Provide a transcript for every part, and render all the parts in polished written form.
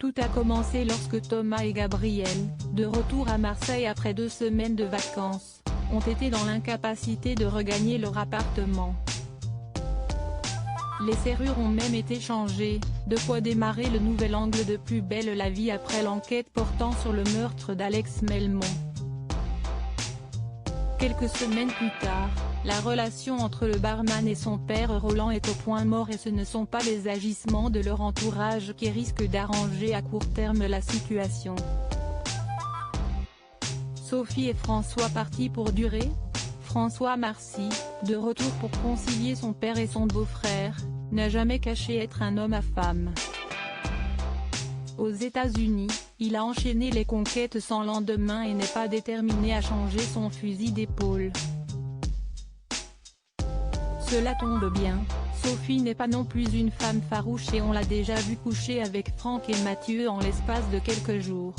Tout a commencé lorsque Thomas et Gabrielle, de retour à Marseille après 2 semaines de vacances, ont été dans l'incapacité de regagner leur appartement. Les serrures ont même été changées, de quoi démarrer le nouvel angle de Plus belle la vie après l'enquête portant sur le meurtre d'Alex Melmond. Quelques semaines plus tard, la relation entre le barman et son père Roland est au point mort et ce ne sont pas les agissements de leur entourage qui risquent d'arranger à court terme la situation. Sophie et François partis pour durer ? François Marcy, de retour pour concilier son père et son beau-frère, n'a jamais caché être un homme à femme. Aux États-Unis, il a enchaîné les conquêtes sans lendemain et n'est pas déterminé à changer son fusil d'épaule. Cela tombe bien, Sophie n'est pas non plus une femme farouche et on l'a déjà vu coucher avec Franck et Mathieu en l'espace de quelques jours.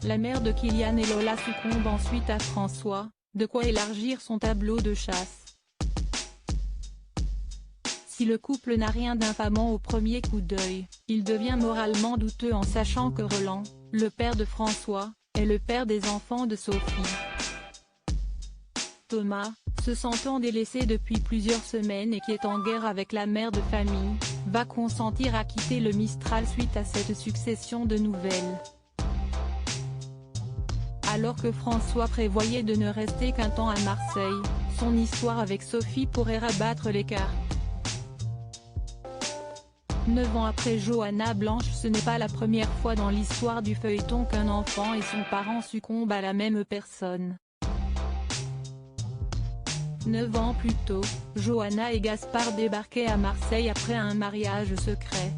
La mère de Kylian et Lola succombe ensuite à François, de quoi élargir son tableau de chasse. Si le couple n'a rien d'infamant au premier coup d'œil, il devient moralement douteux en sachant que Roland, le père de François, est le père des enfants de Sophie. Thomas, se sentant délaissé depuis plusieurs semaines et qui est en guerre avec la mère de famille, va consentir à quitter le Mistral suite à cette succession de nouvelles. Alors que François prévoyait de ne rester qu'un temps à Marseille, son histoire avec Sophie pourrait rabattre les cartes. 9 ans après Johanna Blanche, ce n'est pas la première fois dans l'histoire du feuilleton qu'un enfant et son parent succombent à la même personne. 9 ans plus tôt, Johanna et Gaspard débarquaient à Marseille après un mariage secret.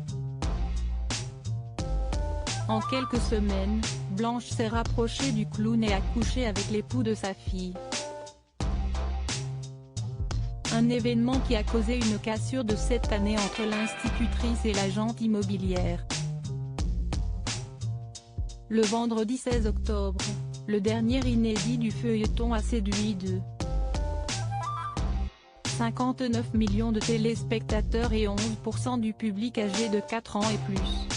En quelques semaines, Blanche s'est rapprochée du clown et a couché avec l'époux de sa fille. Un événement qui a causé une cassure de 7 années entre l'institutrice et l'agente immobilière. Le vendredi 16 octobre, le dernier inédit du feuilleton a séduit 59 millions de téléspectateurs et 11% du public âgé de 4 ans et plus.